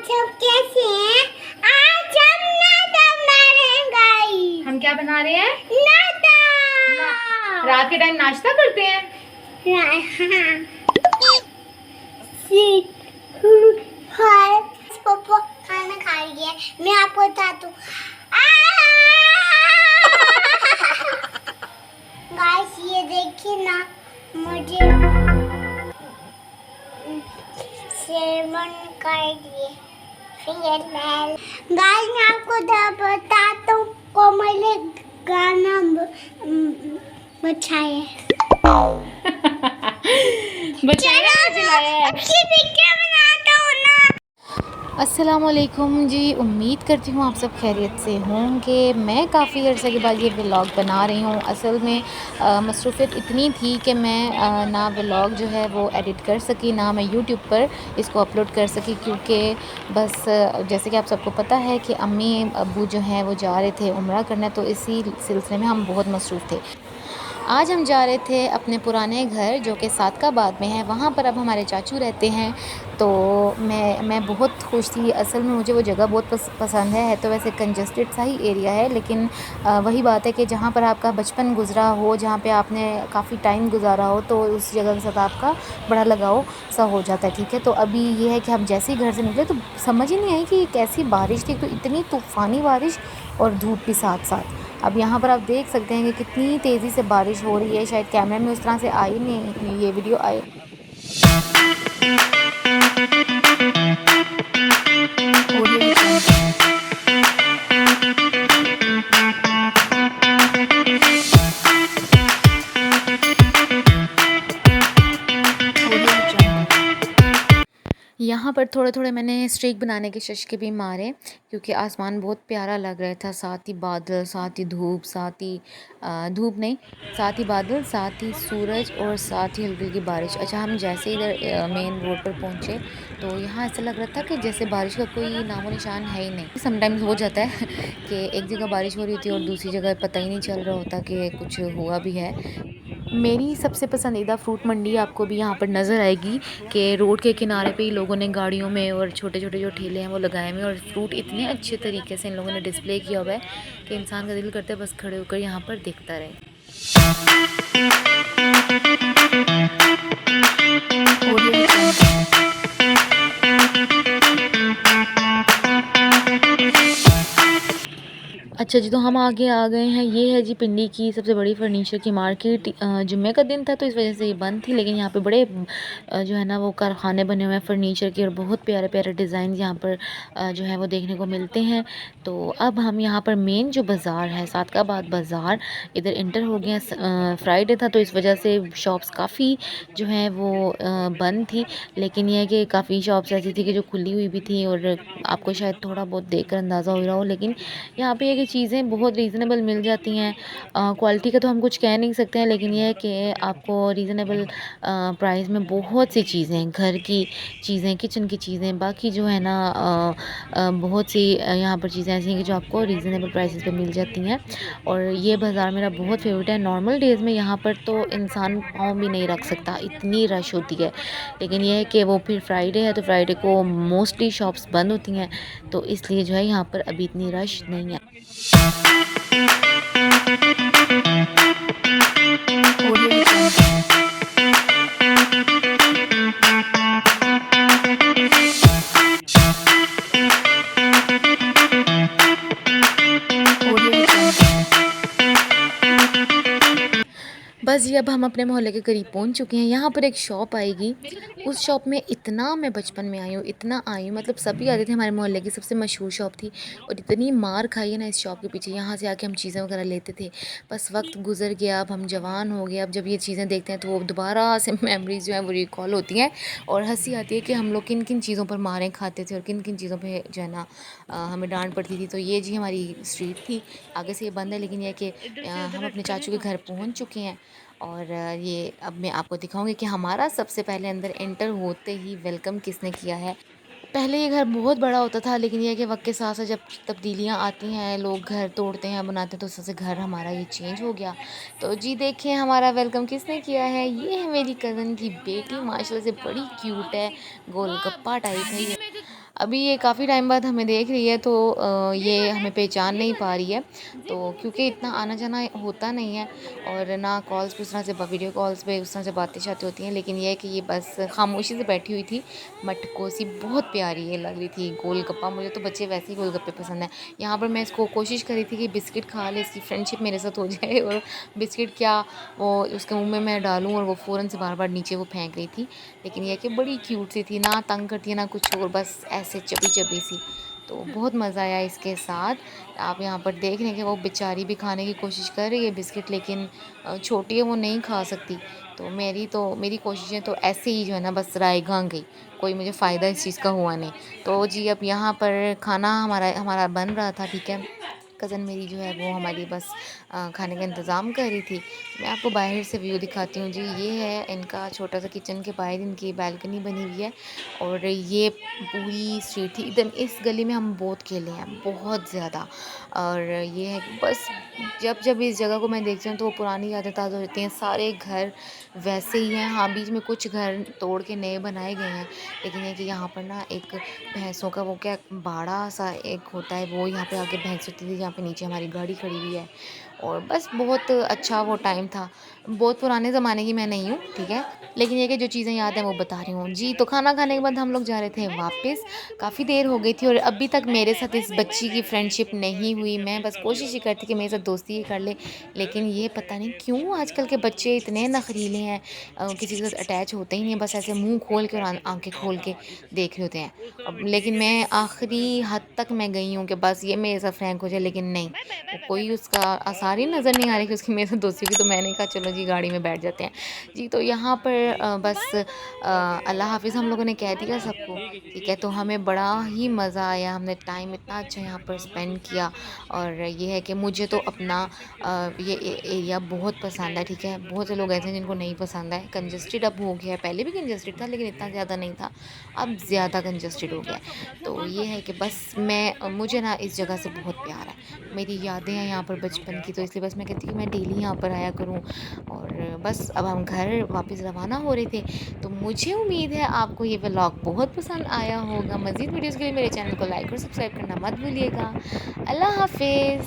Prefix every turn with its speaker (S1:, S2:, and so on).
S1: सब कैसे हैं? आज हम नाता बनाएंगे।
S2: हम क्या बना रहे हैं?
S1: नाता।
S2: रात के टाइम नाश्ता करते हैं।
S1: हाँ। पापा खाना खा रही है। मैं आपको बताती हूँ। गाइस ये देखिए ना, मुझे सेवन कर दिए। गाइस मैं आपको बताता हूँ, कोमल ने गाना बचाया है।
S2: अस्सलामुअलैकुम जी, उम्मीद करती हूँ आप सब खैरियत से होंगे। मैं काफ़ी अरसे के बाद ये व्लॉग बना रही हूँ। असल में मसरूफ़ियत इतनी थी कि मैं ना व्लॉग जो है वो एडिट कर सकी, ना मैं यूट्यूब पर इसको अपलोड कर सकी, क्योंकि बस जैसे कि आप सबको पता है कि अम्मी अब्बू जो हैं वो जा रहे थे उम्रा करने, तो इसी सिलसिले में हम बहुत मसरूफ़ थे। आज हम जा रहे थे अपने पुराने घर जो कि सादकाबाद में है, वहाँ पर अब हमारे चाचू रहते हैं। तो मैं बहुत खुश थी। असल में मुझे वो जगह बहुत पसंद है तो वैसे कंजस्टेड सा ही एरिया है, लेकिन वही बात है कि जहाँ पर आपका बचपन गुज़रा हो, जहाँ पे आपने काफ़ी टाइम गुजारा हो, तो उस जगह के साथ आपका बड़ा लगाव सा हो जाता है। ठीक है, तो अभी ये है कि हम जैसे ही घर से निकले तो समझ ही नहीं आई कि कैसी बारिश थी, तो इतनी तूफ़ानी बारिश और धूप भी साथ साथ। अब यहाँ पर आप देख सकते हैं कि कितनी तेज़ी से बारिश हो रही है। शायद कैमरे में उस तरह से आई नहीं, ये वीडियो आई। यहाँ पर थोड़े-थोड़े मैंने स्ट्रीक बनाने के शशके भी मारे, क्योंकि आसमान बहुत प्यारा लग रहा था। साथ ही बादल, साथ ही धूप, साथ ही धूप नहीं, साथ ही बादल, साथ ही सूरज और साथ ही हल्की-हल्की बारिश। अच्छा, हम जैसे इधर मेन रोड पर पहुँचे तो यहाँ ऐसा लग रहा था कि जैसे बारिश का कोई नामो-निशान है ही नहीं। समटाइम्स हो जाता है कि एक जगह बारिश हो रही होती है और दूसरी जगह पता ही नहीं चल रहा होता कि कुछ हुआ भी है। मेरी सबसे पसंदीदा फ्रूट मंडी आपको भी यहाँ पर नज़र आएगी कि रोड के किनारे पे ही लोगों ने गाड़ियों में और छोटे-छोटे जो ठेले हैं वो लगाए हुए हैं, और फ्रूट इतने अच्छे तरीके से इन लोगों ने डिस्प्ले किया हुआ है कि इंसान का दिल करता है बस खड़े होकर यहाँ पर देखता रहे। अच्छा जी, तो हम आगे आ गए हैं। ये है जी पिंडी की सबसे बड़ी फ़र्नीचर की मार्केट। जुम्मे का दिन था तो इस वजह से ये बंद थी, लेकिन यहाँ पे बड़े जो है ना वो कारखाने बने हुए हैं फ़र्नीचर के, और बहुत प्यारे-प्यारे डिज़ाइन यहाँ पर जो है वो देखने को मिलते हैं। तो अब हम यहाँ पर मेन जो बाज़ार है, सादकाबाद बाज़ार, इधर इंटर हो गए हैं। फ्राइडे था तो इस वजह से शॉप्स काफ़ी जो हैं वो बंद थी, लेकिन ये है कि काफ़ी शॉप्स ऐसी थी कि जो खुली हुई भी थी, और आपको शायद थोड़ा बहुत देखकर अंदाज़ा हो रहा हो, लेकिन यहाँ पे ये कि चीज़ें बहुत रीज़नेबल मिल जाती हैं। क्वालिटी का तो हम कुछ कह नहीं सकते हैं, लेकिन ये है कि आपको रीज़नेबल प्राइस में बहुत सी चीज़ें, घर की चीज़ें, किचन की चीज़ें, बाकी जो है ना बहुत सी यहाँ पर चीज़ें ऐसी हैं कि जो आपको रीज़नेबल प्राइसेस पे मिल जाती हैं। और ये बाज़ार मेरा बहुत फेवरेट है। नॉर्मल डेज़ में यहाँ पर तो इंसान पाँव भी नहीं रख सकता, इतनी रश होती है, लेकिन ये है कि वो फिर फ्राइडे है तो फ्राइडे को मोस्टली शॉप्स बंद होती हैं, तो इसलिए जो है यहाँ पर अभी इतनी रश नहीं है। बस जी, अब हम अपने मोहल्ले के करीब पहुंच चुके हैं। यहाँ पर एक शॉप आएगी, उस शॉप में इतना मैं बचपन में आई हूँ, इतना आई हूँ, मतलब सभी आते थे। हमारे मोहल्ले की सबसे मशहूर शॉप थी, और इतनी मार खाई है ना इस शॉप के पीछे। यहाँ से आके हम चीज़ें वगैरह लेते थे। बस वक्त गुजर गया, अब हम जवान हो गए। अब जब ये चीज़ें देखते हैं तो वो दोबारा से मेमोरीज़ जो हैं वो रिकॉल होती हैं, और हंसी आती है कि हम लोग किन किन चीज़ों पर मारें खाते थे और किन किन चीज़ों पर जो है ना हमें डांट पड़ती थी। तो ये जी हमारी स्ट्रीट थी, आगे से ये बंद है, लेकिन यह कि हम अपने चाचू के घर पहुँच चुके हैं। और ये अब मैं आपको दिखाऊंगी कि हमारा सबसे पहले अंदर एंटर होते ही वेलकम किसने किया है। पहले ये घर बहुत बड़ा होता था, लेकिन ये है कि वक्त के साथ साथ जब तब्दीलियाँ आती हैं, लोग घर तोड़ते हैं, बनाते हैं, तो उससे घर हमारा ये चेंज हो गया। तो जी देखिए हमारा वेलकम किसने किया है। ये है मेरी कज़न की बेटी, माशाल्लाह से बड़ी क्यूट है, गोलगप्पा टाइप है ये। अभी ये काफ़ी टाइम बाद हमें देख रही है, तो ये हमें पहचान नहीं पा रही है, तो क्योंकि इतना आना जाना होता नहीं है और ना कॉल्स पे उस तरह से वीडियो कॉल्स पे उस तरह से बातें शातें होती हैं, लेकिन ये है कि ये बस खामोशी से बैठी हुई थी। मटको सी बहुत प्यारी ये लग रही थी, गोलगप्पा, मुझे तो बच्चे वैसे ही गोलगप्पे पसंद है। यहाँ पर मैं इसको कोशिश करी थी कि बिस्किट खा ले, इसकी फ्रेंडशिप मेरे साथ हो जाए, और बिस्किट क्या वो उसके मुंह में मैं डालूं और वो फ़ौरन से बार बार नीचे वो फेंक रही थी। लेकिन यह कि बड़ी क्यूट सी थी, ना तंग करती है ना कुछ और, बस ऐसे चबी चबी सी। तो बहुत मज़ा आया इसके साथ। आप यहाँ पर देख रहे हैं कि वो बेचारी भी खाने की कोशिश कर रही है बिस्किट, लेकिन छोटी है, वो नहीं खा सकती। तो मेरी कोशिशें तो ऐसे ही जो है ना बस रायगा गई, कोई मुझे फ़ायदा इस चीज़ का हुआ नहीं। तो जी अब यहाँ पर खाना हमारा हमारा बन रहा था, ठीक है। कज़न मेरी जो है वो हमारी बस खाने का इंतज़ाम कर रही थी। मैं आपको बाहर से व्यू दिखाती हूँ जी। ये है इनका छोटा सा किचन, के बाहर इनकी बालकनी बनी हुई है, और ये पूरी स्ट्रीट थी एकदम। इस गली में हम बहुत खेले हैं, बहुत ज़्यादा। और ये है कि बस जब जब इस जगह को मैं देखती हूँ तो वो पुरानी यादें ताज़ा हो जाती हैं। सारे घर वैसे ही हैं, हाँ बीच में कुछ घर तोड़ के नए बनाए गए हैं, लेकिन ये कि यहाँ पर ना एक भैंसों का वो क्या बाड़ा सा एक होता है, वो यहाँ पे आके भैंस होती थी, जहाँ पे नीचे हमारी गाड़ी खड़ी हुई है। और बस बहुत अच्छा वो टाइम था। बहुत पुराने ज़माने की मैं नहीं हूँ, ठीक है, लेकिन ये कि जो चीज़ें याद हैं वो बता रही हूँ जी। तो खाना खाने के बाद हम लोग जा रहे थे वापस। काफ़ी देर हो गई थी और अभी तक मेरे साथ इस बच्ची की फ्रेंडशिप नहीं हुई। मैं बस कोशिश ही करती कि मेरे साथ दोस्ती ही कर ले, लेकिन ये पता नहीं क्यों आजकल के बच्चे इतने नखरीले हैं, किसी के साथ अटैच होते ही नहीं, बस ऐसे मुँह खोल के और आँखें खोल के देख रहे होते हैं। अब लेकिन मैं आखिरी हद तक मैं गई हूँ कि बस ये मेरे साथ फ्रैंक हो जाए, लेकिन नहीं, वो कोई उसका आसार ही नज़र नहीं आ रही कि उसकी मेरे साथ दोस्ती हुई। तो मैंने कहा चलो जी गाड़ी में बैठ जाते हैं जी। तो यहाँ पर बस अल्लाह हाफ़िज़ हम लोगों ने कह दिया सबको, ठीक है। तो हमें बड़ा ही मज़ा आया, हमने टाइम इतना अच्छा यहाँ पर स्पेंड किया। और ये है कि मुझे तो अपना ये एरिया बहुत पसंद है, ठीक है। बहुत से लोग ऐसे हैं जिनको नहीं पसंद है, कंजस्टेड अब हो गया है, पहले भी कंजस्टेड था लेकिन इतना ज़्यादा नहीं था, अब ज़्यादा कंजस्टेड हो गया है। तो ये है कि बस मुझे ना इस जगह से बहुत प्यार है, मेरी यादें हैं यहाँ पर बचपन की, तो इसलिए बस मैं कहती हूँ कि मैं डेली यहाँ पर आया करूँ। और बस अब हम घर वापस रवाना हो रहे थे, तो मुझे उम्मीद है आपको ये व्लॉग बहुत पसंद आया होगा। मज़ीद वीडियोज़ के लिए मेरे चैनल को लाइक और सब्सक्राइब करना मत भूलिएगा। अल्लाह हाफिज़।